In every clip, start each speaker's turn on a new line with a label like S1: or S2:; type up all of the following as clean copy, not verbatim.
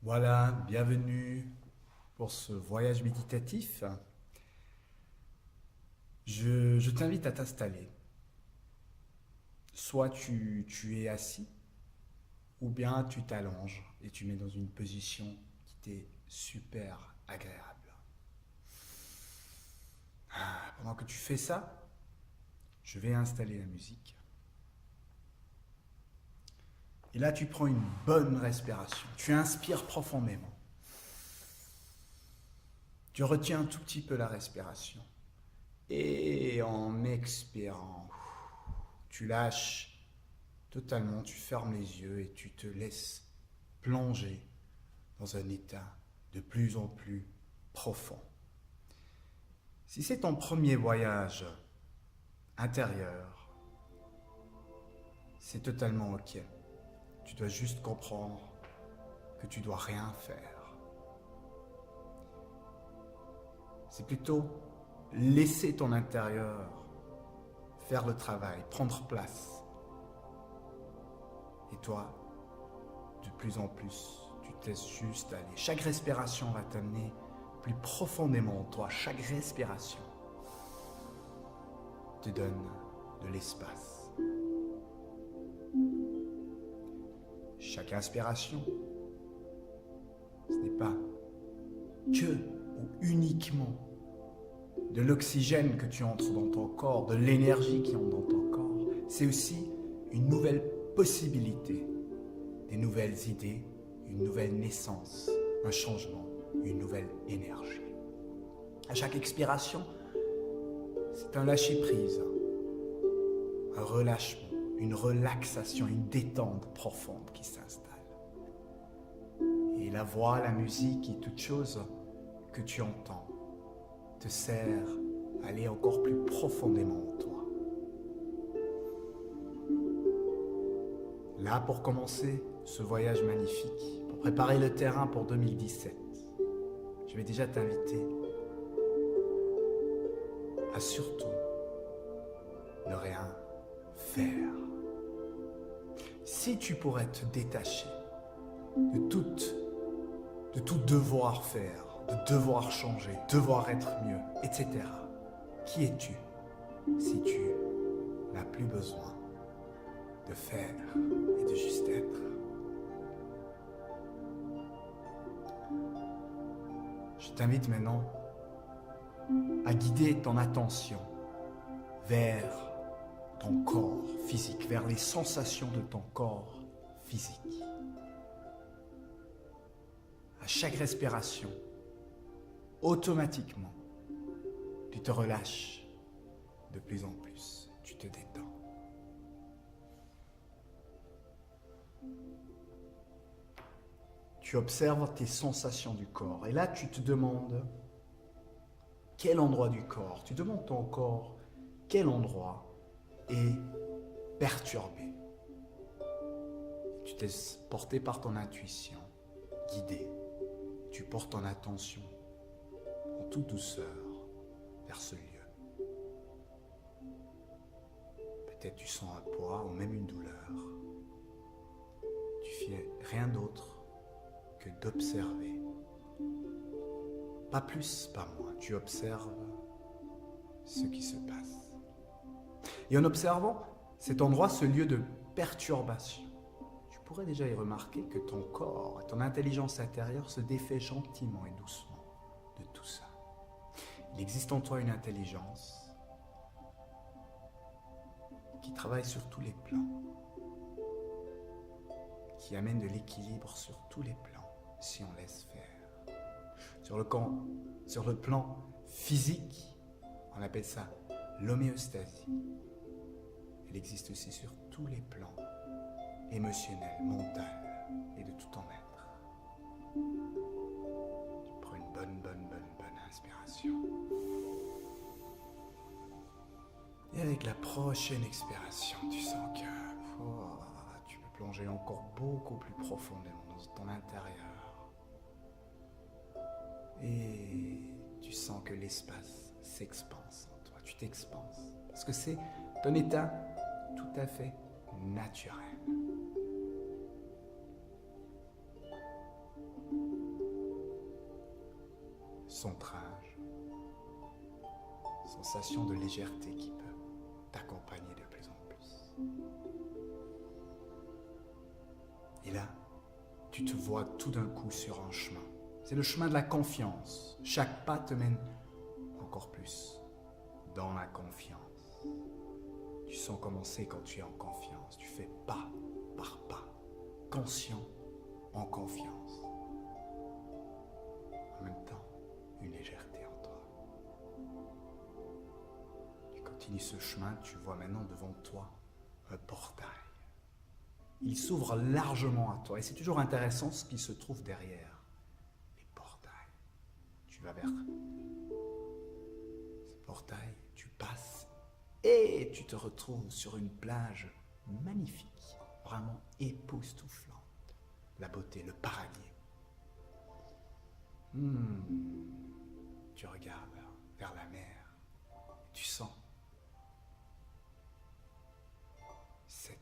S1: Voilà, bienvenue pour ce voyage méditatif. Je t'invite à t'installer. Soit tu es assis, ou bien tu t'allonges et tu mets dans une position qui t'est super agréable. Pendant que tu fais ça, je vais installer la musique. Et là, tu prends une bonne respiration. Tu inspires profondément. Tu retiens un tout petit peu la respiration. Et en expirant, tu lâches totalement, tu fermes les yeux et tu te laisses plonger dans un état de plus en plus profond. Si c'est ton premier voyage intérieur, c'est totalement ok. Tu dois juste comprendre que tu dois rien faire. C'est plutôt laisser ton intérieur faire le travail, prendre place. Et toi, de plus en plus, tu te laisses juste aller. Chaque respiration va t'amener plus profondément en toi. Chaque respiration te donne de l'espace. Chaque inspiration, ce n'est pas que ou uniquement de l'oxygène que tu entres dans ton corps, de l'énergie qui entre dans ton corps. C'est aussi une nouvelle possibilité, des nouvelles idées, une nouvelle naissance, un changement, une nouvelle énergie. À chaque expiration, c'est un lâcher-prise, un relâchement, une relaxation, une détente profonde qui s'installe. Et la voix, la musique et toute chose que tu entends te sert à aller encore plus profondément en toi. Là, pour commencer ce voyage magnifique, pour préparer le terrain pour 2017, je vais déjà t'inviter à surtout ne rien faire. Si tu pourrais te détacher de tout devoir faire, de devoir changer, devoir être mieux, etc. Qui es-tu si tu n'as plus besoin de faire et de juste être? Je t'invite maintenant à guider ton attention vers ton corps physique, vers les sensations de ton corps physique. À chaque respiration, automatiquement, tu te relâches de plus en plus, tu te détends. Tu observes tes sensations du corps et là tu te demandes quel endroit du corps, tu demandes ton corps quel endroit est perturbé. Tu t'es porté par ton intuition, guidé. Tu portes ton attention en toute douceur vers ce lieu. Peut-être tu sens un poids ou même une douleur. Tu fais rien d'autre que d'observer. Pas plus, pas moins. Tu observes ce qui se passe. Et en observant cet endroit, ce lieu de perturbation, tu pourrais déjà y remarquer que ton corps et ton intelligence intérieure se défait gentiment et doucement de tout ça. Il existe en toi une intelligence qui travaille sur tous les plans, qui amène de l'équilibre sur tous les plans, si on laisse faire. Sur le plan physique, on appelle ça l'homéostasie. Elle existe aussi sur tous les plans émotionnel, mental et de tout en être. Tu prends une bonne inspiration. Et avec la prochaine expiration, tu sens que tu peux plonger encore beaucoup plus profondément dans ton intérieur. Et tu sens que l'espace s'expanse en toi. Tu t'expanses. Parce que c'est ton état tout à fait naturel. centrage, sensation de légèreté qui peut t'accompagner de plus en plus. Et là, tu te vois tout d'un coup sur un chemin. C'est le chemin de la confiance. Chaque pas te mène encore plus dans la confiance. Tu sens commencer quand tu es en confiance. Tu fais pas par pas, conscient, en confiance. En même temps, une légèreté en toi. Tu continues ce chemin, tu vois maintenant devant toi un portail. Il s'ouvre largement à toi et c'est toujours intéressant ce qui se trouve derrière les portails. Tu vas vers ce portail, tu passes et tu te retrouves sur une plage magnifique, vraiment époustouflante. La beauté, le paradis. Tu regardes vers la mer et tu sens cette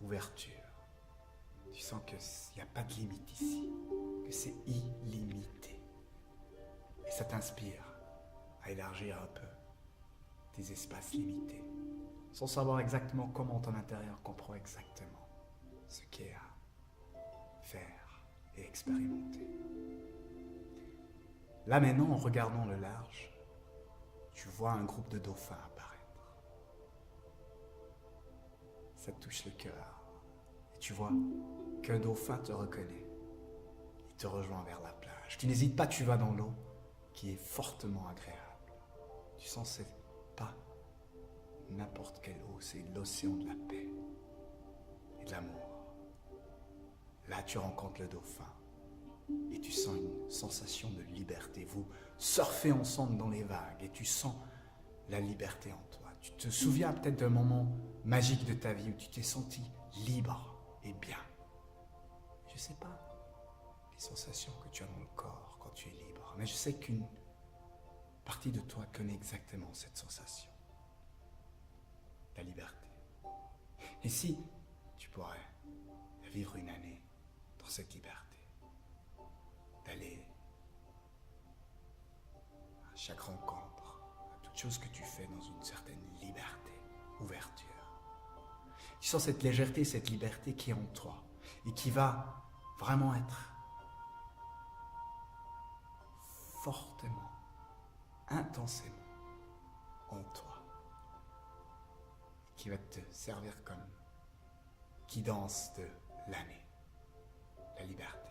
S1: ouverture. Tu sens qu'il n'y a pas de limite ici, que c'est illimité. Et ça t'inspire à élargir un peu tes espaces limités, sans savoir exactement comment ton intérieur comprend exactement ce qu'il y a à faire et expérimenter. Là maintenant, en regardant le large, tu vois un groupe de dauphins apparaître. Ça te touche le cœur. Et tu vois qu'un dauphin te reconnaît. Il te rejoint vers la plage. Tu n'hésites pas, tu vas dans l'eau, qui est fortement agréable. Tu sens c'est pas n'importe quelle eau, c'est l'océan de la paix et de l'amour. Là, tu rencontres le dauphin. Et tu sens une sensation de liberté. Vous surfez ensemble dans les vagues et tu sens la liberté en toi. Tu te souviens peut-être d'un moment magique de ta vie où tu t'es senti libre et bien. Je ne sais pas les sensations que tu as dans le corps quand tu es libre, mais je sais qu'une partie de toi connaît exactement cette sensation. La liberté. Et si tu pourrais vivre une année dans cette liberté, d'aller à chaque rencontre, à toute chose que tu fais dans une certaine liberté, ouverture. Tu sens cette légèreté, cette liberté qui est en toi et qui va vraiment être fortement, intensément en toi, qui va te servir comme guidance de l'année, la liberté.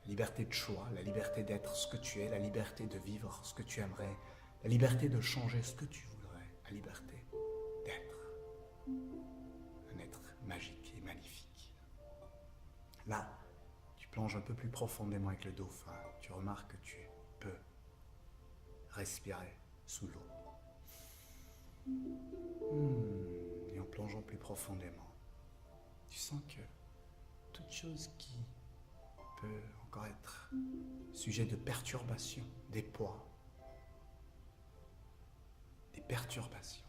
S1: La liberté de choix, la liberté d'être ce que tu es, la liberté de vivre ce que tu aimerais, la liberté de changer ce que tu voudrais, la liberté d'être un être magique et magnifique. Là, tu plonges un peu plus profondément avec le dauphin, tu remarques que tu peux respirer sous l'eau. Et en plongeant plus profondément, tu sens que toute chose qui peut encore être sujet de perturbation, des poids, des perturbations,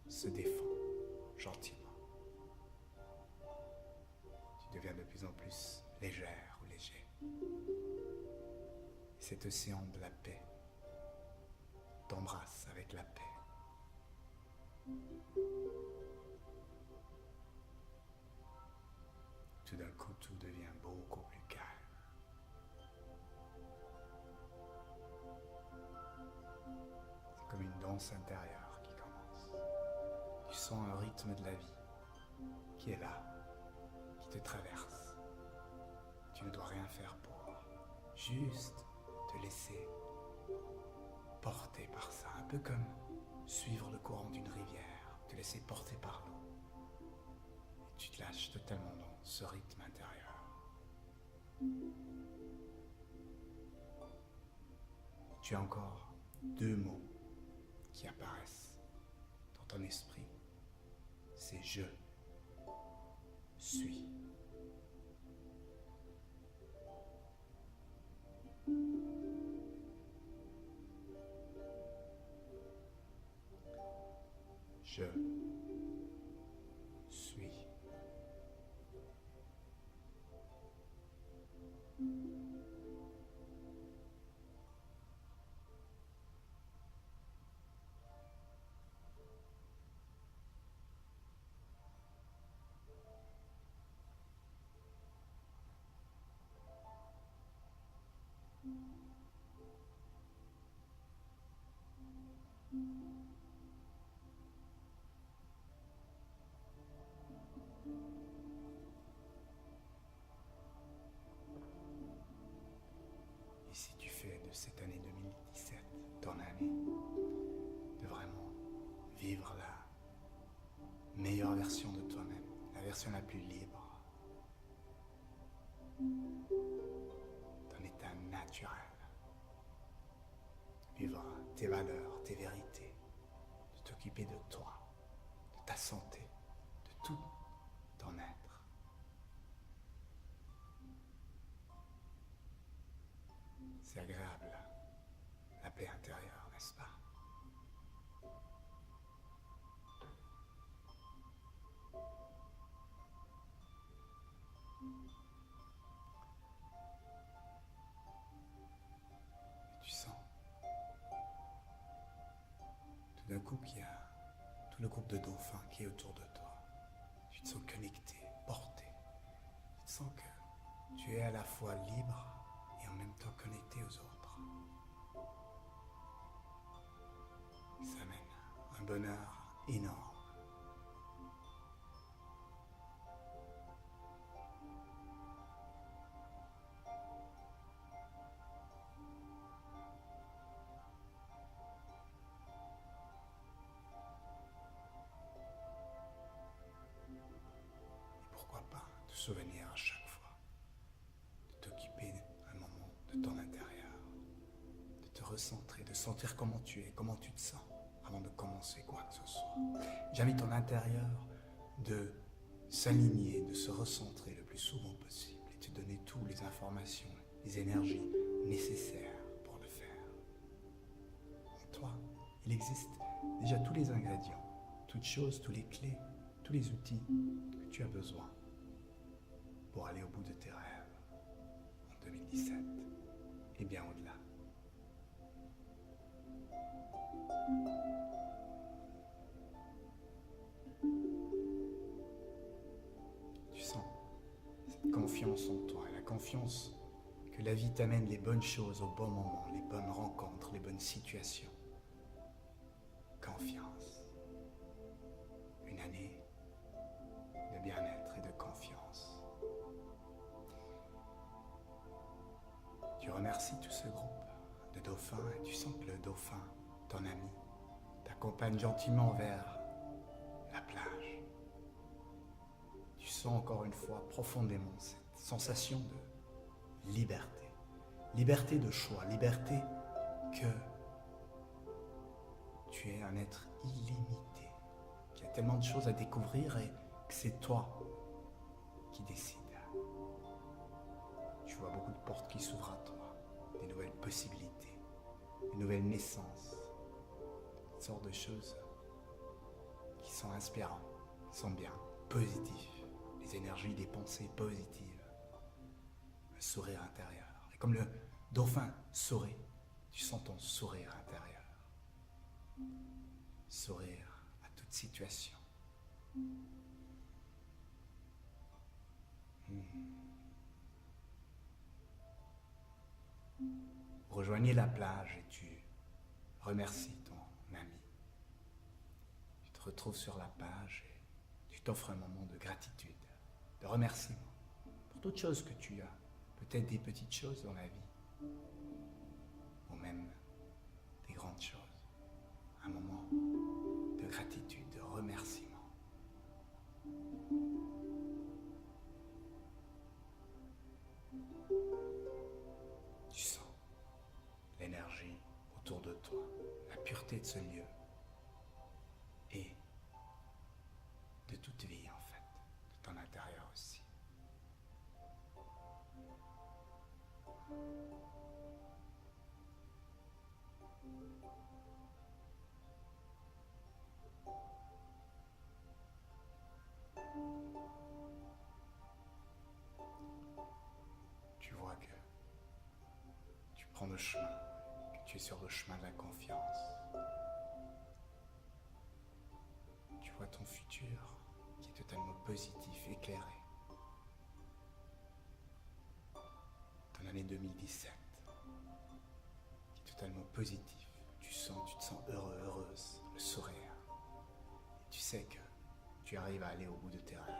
S1: se défend gentiment. Tu deviens de plus en plus légère ou léger. Et cet océan de la paix t'embrasse avec la paix. Tout d'un coup, tout devient beaucoup plus calme. C'est comme une danse intérieure qui commence. Tu sens un rythme de la vie qui est là, qui te traverse. Tu ne dois rien faire pour, juste te laisser porter par ça, un peu comme suivre le courant d'une rivière, te laisser porter par l'eau. Et tu te lâches totalement dans ce rythme intérieur. Tu as encore 2 mots qui apparaissent dans ton esprit. C'est je suis. Je suis. version la plus libre, ton état naturel. Vivre tes valeurs, tes vérités, de t'occuper de toi, de ta santé, de tout ton être. C'est agréable, la paix intérieure, n'est-ce pas? Et tu sens tout d'un coup qu'il y a tout le groupe de dauphins qui est autour de toi. Tu te sens connecté, porté. Tu te sens que tu es à la fois libre et en même temps connecté aux autres. Ça amène un bonheur énorme. Et pourquoi pas te souvenir à chaque fois de t'occuper un moment de ton intérieur, de te recentrer, de sentir comment tu es, comment tu te sens avant de commencer quoi que ce soit. J'invite ton intérieur de s'aligner, de se recentrer le plus souvent possible et te donner toutes les informations, les énergies nécessaires pour le faire. En toi, il existe déjà tous les ingrédients, toutes choses, toutes les clés, tous les outils que tu as besoin pour aller au bout de tes rêves en 2017 et bien au-delà. Tu sens cette confiance en toi et la confiance que la vie t'amène les bonnes choses au bon moment, les bonnes rencontres, les bonnes situations. Confiance. Une année de bien-être et de confiance. Tu remercies tout ce groupe de dauphins et tu sens que le dauphin, ton ami, t'accompagne gentiment vers la plage. Tu sens encore une fois profondément cette sensation de liberté. Liberté de choix, liberté que tu es un être illimité, qu'il y a tellement de choses à découvrir et que c'est toi qui décides. Tu vois beaucoup de portes qui s'ouvrent à toi, des nouvelles possibilités, des nouvelles naissances, toutes sortes de choses qui sont inspirantes, qui sont bien, positives, les énergies des pensées positives, un sourire intérieur. Et comme le dauphin sourit, tu sens ton sourire intérieur. Sourire à toute situation. Rejoignez la plage et tu remercies ton ami. Tu te retrouves sur la plage et tu t'offres un moment de gratitude, de remerciement pour toutes choses que tu as, peut-être des petites choses dans la vie, ou même des grandes choses. Un moment de gratitude, de remerciement. Tu sens l'énergie autour de toi, la pureté de ce lieu et de toute vie en fait, de ton intérieur aussi. Tu vois que tu prends le chemin, que tu es sur le chemin de la confiance. Tu vois ton futur qui est totalement positif, éclairé. Ton année 2017 qui est totalement positif. Tu te sens heureux, heureuse, le sourire. Et tu sais que tu arrives à aller au bout de tes rêves.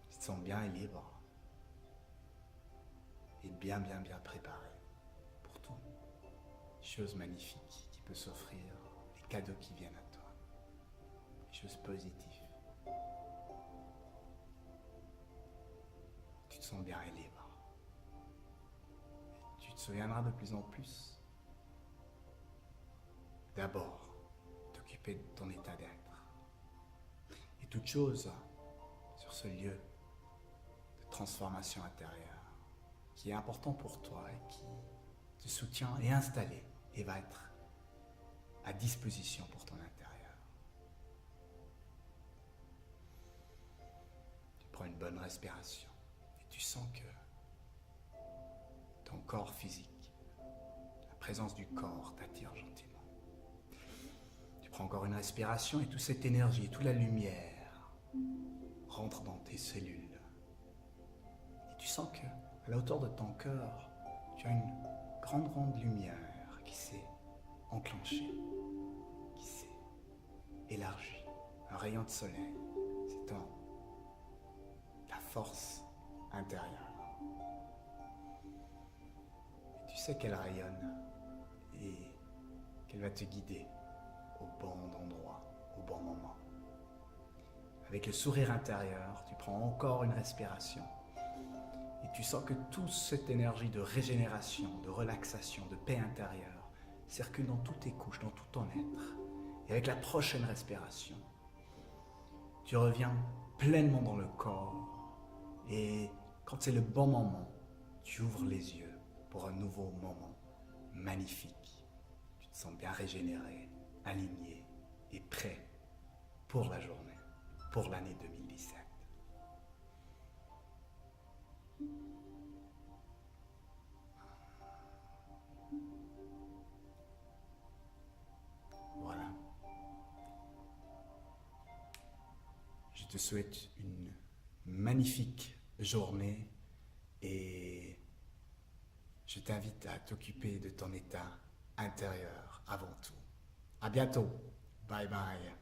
S1: Tu te sens bien et libre. Et bien préparé pour tout. Choses magnifiques qui peuvent s'offrir, les cadeaux qui viennent à toi, les choses positives. sens bien et libre. Et tu te souviendras de plus en plus. D'abord, t'occuper de ton état d'être. Et toute chose sur ce lieu de transformation intérieure qui est important pour toi et qui te soutient est installé et va être à disposition pour ton intérieur. Tu prends une bonne respiration et tu sens que ton corps physique, la présence du corps t'attire gentiment. Tu prends encore une respiration et toute cette énergie, toute la lumière rentre dans tes cellules. Et tu sens que à la hauteur de ton cœur, tu as une grande lumière qui s'est enclenchée, qui s'est élargie. Un rayon de soleil, c'est ta force intérieure. Et tu sais qu'elle rayonne et qu'elle va te guider au bon endroit, au bon moment. Avec le sourire intérieur, tu prends encore une respiration. Et tu sens que toute cette énergie de régénération, de relaxation, de paix intérieure circule dans toutes tes couches, dans tout ton être. Et avec la prochaine respiration, tu reviens pleinement dans le corps. Et quand c'est le bon moment, tu ouvres les yeux pour un nouveau moment magnifique. Tu te sens bien régénéré, aligné et prêt pour la journée, pour l'année 2017. Voilà. Je te souhaite une magnifique journée et je t'invite à t'occuper de ton état intérieur avant tout. À bientôt. Bye bye.